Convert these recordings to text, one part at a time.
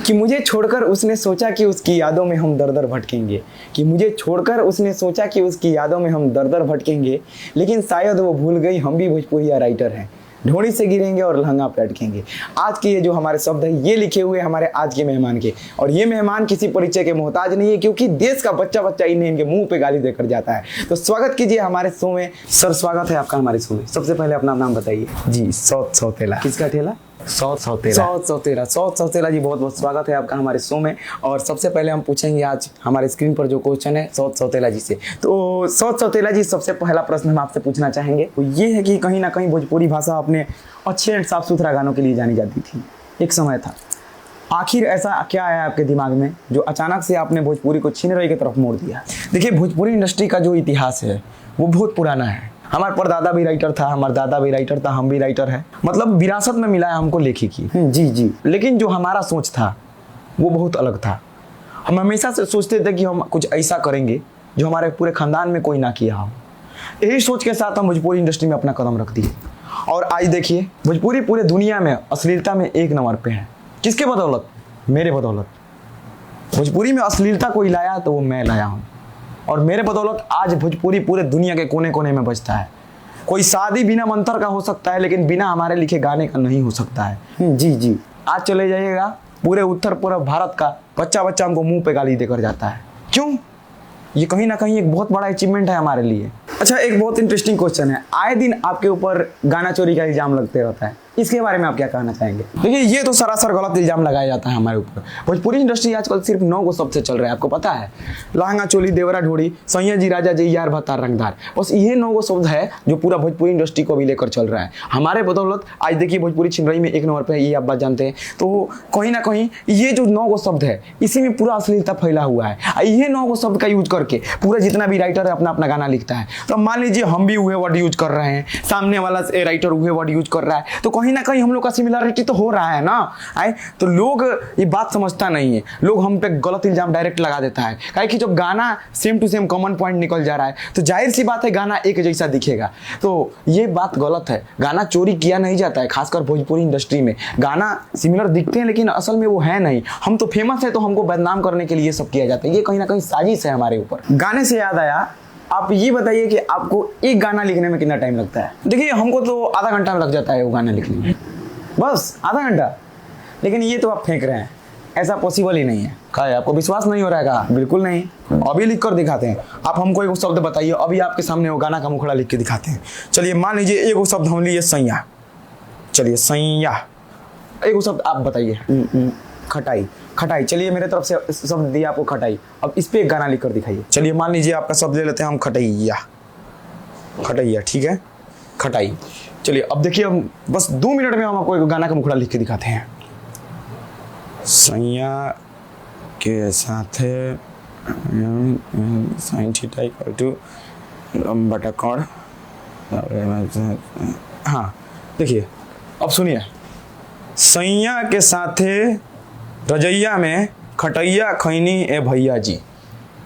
कि मुझे छोड़कर उसने सोचा कि उसकी यादों में हम दर दर भटकेंगे, कि मुझे छोड़कर उसने सोचा कि उसकी यादों में हम दर दर भटकेंगे, लेकिन शायद वो भूल गई हम भी भोजपुरिया राइटर हैं, ढोड़ी से गिरेंगे और लहंगा पे अटकेंगे। आज के ये जो हमारे शब्द है ये लिखे हुए हमारे आज के मेहमान के, और ये मेहमान किसी परिचय के मोहताज नहीं है, क्योंकि देश का बच्चा बच्चा इन्हें इनके मुंह पे गाली देकर जाता है। तो स्वागत कीजिए हमारे शो में। सर स्वागत है आपका हमारे शो में। सबसे पहले अपना नाम बताइए। जी सौतेला। किसका ठेला? सौतेला जी, बहुत बहुत स्वागत है आपका हमारे शो में। और सबसे पहले हम पूछेंगे आज हमारे स्क्रीन पर जो क्वेश्चन है सौतेला जी से। तो सौतेला जी, सबसे पहला प्रश्न हम आपसे पूछना चाहेंगे वो ये है कि कहीं ना कहीं भोजपुरी भाषा अपने अच्छे एंड साफ सुथरा गानों के लिए जानी जाती थी, एक समय था। आखिर ऐसा क्या आया आपके दिमाग में जो अचानक से आपने भोजपुरी को छीन रही की तरफ मोड़ दिया? देखिए, भोजपुरी इंडस्ट्री का जो इतिहास है वो बहुत पुराना है। हमारे परदादा भी राइटर था, हमारा दादा भी राइटर था, हम भी राइटर है, मतलब विरासत में मिला है हमको लेखिकी। जी। लेकिन जो हमारा सोच था वो बहुत अलग था। हम हमेशा से सोचते थे कि हम कुछ ऐसा करेंगे जो हमारे पूरे खानदान में कोई ना किया हो। यही सोच के साथ हम भोजपुरी इंडस्ट्री में अपना कदम रख दिए। और आज देखिए, भोजपुरी पूरे दुनिया में अश्लीलता में 1 नंबर पे है। किसके बदौलत? मेरे बदौलत। भोजपुरी में अश्लीलता कोई लाया तो वो मैं लाया हूँ, और मेरे बदौलत आज भोजपुरी पूरे दुनिया के कोने कोने में बजता है। कोई शादी बिना मंत्र का हो सकता है, लेकिन बिना हमारे लिखे गाने का नहीं हो सकता है। जी। आज चले जाइएगा, पूरे उत्तर पूर्व भारत का बच्चा बच्चा हमको मुंह पे गाली देकर जाता है। क्यों? ये कहीं ना कहीं एक बहुत बड़ा अचीवमेंट है हमारे लिए। अच्छा, एक बहुत इंटरेस्टिंग क्वेश्चन है। आए दिन आपके ऊपर गाना चोरी का इल्जाम लगते रहता है, इसके बारे में आप क्या कहना चाहेंगे? देखिए, ये तो सरासर गलत इल्जाम लगाया जाता है हमारे ऊपर। भोजपुरी इंडस्ट्री आजकल सिर्फ 9 गो शब्द से चल रहा है, आपको पता है? लहंगा चोली, देवरा ढोड़ी, सैया जी, राजा जी, यार भत्तार, रंगदार, बस ये 9 गो शब्द है जो पूरा भोजपुरी इंडस्ट्री को भी लेकर चल रहा है। हमारे बदौलत आज देखिए भोजपुरी छिनरई में 1 नंबर पे है, ये आप बात जानते हैं। तो कहीं ना कहीं ये जो 9 गो शब्द है इसी में पूरा अश्लीलता फैला हुआ है। ये 9 गो शब्द का यूज करके पूरा जितना भी राइटर है अपना अपना गाना लिखता है। तो मान लीजिए हम भी वही वर्ड यूज कर रहे हैं, सामने वाला राइटर वही वर्ड यूज कर रहा है, तो कहीं ना कहीं हम लोग का सिमिलरिटी तो हो रहा है ना। तो लोग ये बात समझता नहीं है, लोग हम पे गलत इल्जाम डायरेक्ट लगा देता है। काहे कि जब गाना same to same common point निकल जा रहा है तो जाहिर सी बात है गाना एक जैसा दिखेगा। तो ये बात गलत है। गाना चोरी किया नहीं जाता है, खासकर भोजपुरी इंडस्ट्री में गाना सिमिलर दिखते हैं लेकिन असल में वो है नहीं। हम तो फेमस है तो हमको बदनाम करने के लिए सब किया जाता है। ये कहीं ना कहीं साजिश है हमारे ऊपर। गाने से याद आया, आप ये बताइए कि आपको एक गाना लिखने में कितना टाइम लगता है? देखिए, हमको तो आधा घंटा लग जाता है वो गाना लिखने में, बस आधा घंटा। लेकिन ये तो आप फेंक रहे हैं, ऐसा पॉसिबल ही नहीं है। क्या है, आपको विश्वास नहीं हो रहा है? का बिल्कुल नहीं। अभी लिख कर दिखाते हैं। आप हमको एक शब्द बताइए, अभी आपके सामने वो गाना का मुखड़ा लिख के दिखाते हैं। चलिए, मान लीजिए एक शब्द हम लिए सैया। चलिए, सैया। एक शब्द आप बताइए। खटाई। चलिए, मेरे तरफ से शब्द दिया आपको खटाई। अब इस पे एक गाना लिख कर दिखाइए। चलिए, मान लीजिए आपका शब्द ले लेते हैं हम खटैया। ठीक है, खटाई। चलिए, अब देखिए, हम बस 2 मिनट में हम आपको एक गाना का मुखड़ा लिख के दिखाते हैं। सैया के साथ बटाकड़। हाँ, देखिए, अब सुनिए। सैया के साथे रजैया में खटैया खैनी ए भैया जी।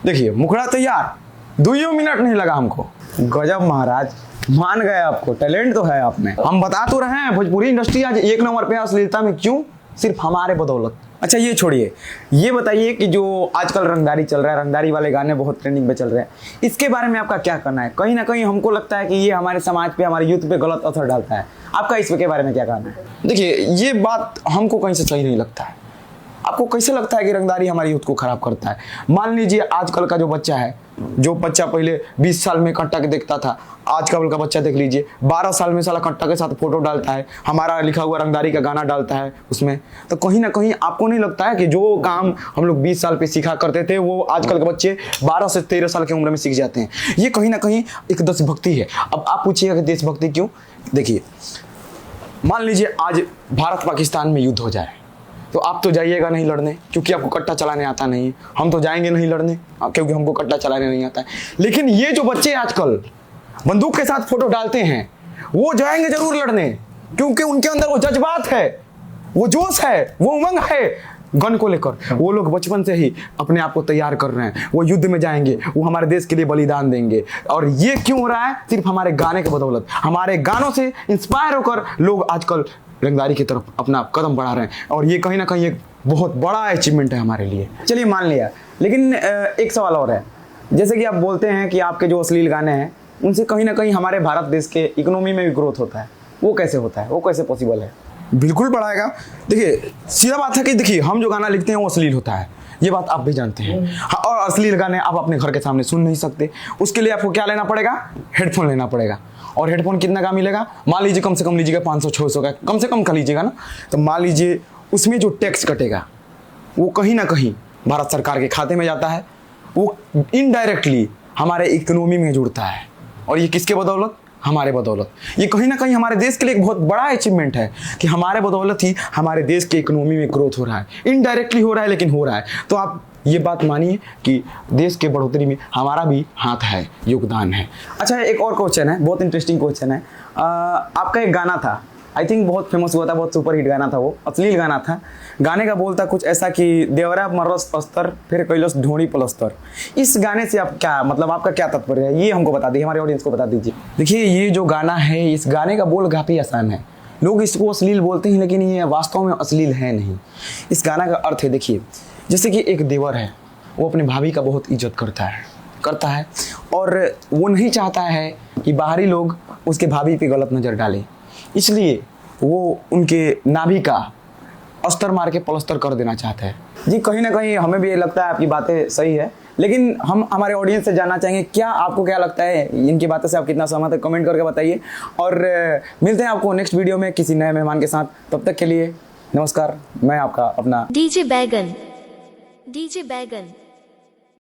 देखिए, मुखड़ा तैयार, 2 मिनट नहीं लगा हमको। गजब महाराज, मान गए, आपको टैलेंट तो है आप में। हम बता तो रहे हैं भोजपुरी इंडस्ट्री आज 1 नंबर पे अश्लीलता में, क्यों? सिर्फ हमारे बदौलत। अच्छा, ये छोड़िए, ये बताइए कि जो आजकल रंगदारी चल रहा है, रंगदारी वाले गाने बहुत ट्रेंडिंग में चल रहे हैं, इसके बारे में आपका क्या करना है? कहीं ना कहीं हमको लगता है कि ये हमारे समाज पे, हमारे यूथ पे गलत असर डालता है। आपका इसके बारे में क्या कहना है? देखिए, ये बात हमको कहीं से सही नहीं लगता है। आपको कैसे लगता है कि रंगदारी हमारी यूथ को खराब करता है? मान लीजिए आजकल का जो बच्चा है, जो बच्चा पहले 20 साल में कट्टा के देखता था, आजकल का बच्चा देख लीजिए 12 साल में साला कट्टा के साथ फोटो डालता है, हमारा लिखा हुआ रंगदारी का गाना डालता है उसमें। तो कहीं ना कहीं आपको नहीं लगता है कि जो काम हम लोग 20 साल पे सीखा करते थे वो आजकल के बच्चे 12 से 13 साल की उम्र में सीख जाते हैं? ये कहीं ना कहीं एक देशभक्ति है। अब आप पूछिएगा कि देशभक्ति क्यों? देखिए, मान लीजिए आज भारत पाकिस्तान में युद्ध हो जाए, तो आप तो जाइएगा नहीं लड़ने, क्योंकि आपको कट्टा चलाने आता नहीं है। हम तो जाएंगे नहीं लड़ने, क्योंकि हमको कट्टा चलाने नहीं आता है। लेकिन ये जो बच्चे आजकल बंदूक के साथ फोटो डालते हैं, वो जाएंगे जरूर लड़ने, क्योंकि उनके अंदर वो जज्बात है, वो जोश है, वो उमंग है गन को लेकर। वो लोग बचपन से ही अपने आप को तैयार कर रहे हैं, वो युद्ध में जाएंगे, वो हमारे देश के लिए बलिदान देंगे। और ये क्यों हो रहा है? सिर्फ हमारे गाने के बदौलत। हमारे गानों से इंस्पायर होकर लोग आजकल रंगदारी की तरफ अपना कदम बढ़ा रहे हैं। और ये कहीं ना कहीं एक बहुत बड़ा अचीवमेंट है हमारे लिए। चलिए मान लिया, लेकिन एक सवाल और है। जैसे कि आप बोलते हैं कि आपके जो अश्लील गाने हैं उनसे कहीं ना कहीं हमारे भारत देश के इकोनॉमी में भी ग्रोथ होता है, वो कैसे होता है, वो कैसे पॉसिबल है? बिल्कुल बढ़ाएगा। देखिए सीधा बात है कि देखिए हम जो गाना लिखते हैं वो अश्लील होता है, ये बात आप भी जानते हैं। हाँ, और अश्लील गाने आप अपने घर के सामने सुन नहीं सकते। उसके लिए आपको क्या लेना पड़ेगा? हेडफोन लेना पड़ेगा। और हेडफोन कितना का मिलेगा? मान लीजिए कम से कम लीजिएगा 500-600 का, कम से कम का लीजिएगा ना। तो मान लीजिए उसमें जो टैक्स कटेगा वो कहीं ना कहीं भारत सरकार के खाते में जाता है, वो इनडायरेक्टली हमारे इकोनॉमी में जुड़ता है। और ये किसके बदौलत? हमारे बदौलत। ये कहीं ना कहीं हमारे देश के लिए एक बहुत बड़ा अचीवमेंट है कि हमारे बदौलत ही हमारे देश के इकोनॉमी में ग्रोथ हो रहा है। इनडायरेक्टली हो रहा है लेकिन हो रहा है। तो आप ये बात मानिए कि देश के बढ़ोतरी में हमारा भी हाथ है, योगदान है। अच्छा, एक और क्वेश्चन है, बहुत इंटरेस्टिंग क्वेश्चन है। आपका एक गाना था, आई थिंक बहुत फेमस हुआ था, बहुत सुपर हिट गाना था, वो अश्लील गाना था। गाने का बोल था कुछ ऐसा कि देवरा मरस अस्तर फिर कैलस ढोड़ी पलस्तर। इस गाने से आप क्या मतलब, आपका क्या तात्पर्य है, ये हमको बता दीजिए, हमारे ऑडियंस को बता दीजिए। देखिए ये जो गाना है, इस गाने का बोल काफ़ी आसान है। लोग इसको अश्लील बोलते हैं लेकिन ये वास्तव में अश्लील है नहीं। इस गाना का अर्थ है, देखिए जैसे कि एक देवर है, वो अपनी भाभी का बहुत इज्जत करता है और वो नहीं चाहता है कि बाहरी लोग उसके भाभी पे गलत नज़र डालें, इसलिए वो उनके नाभि का अस्तर मार के पलस्तर कर देना चाहता है। जी कहीं ना कहीं हमें भी ये लगता है आपकी बातें सही है, लेकिन हम हमारे ऑडियंस से जानना चाहेंगे क्या आपको क्या लगता है, इनकी बातों से आप कितना सहमत है, कमेंट करके बताइए। और मिलते हैं आपको नेक्स्ट वीडियो में किसी नए मेहमान के साथ। तब तक के लिए नमस्कार। मैं आपका अपना डीजे बैगन।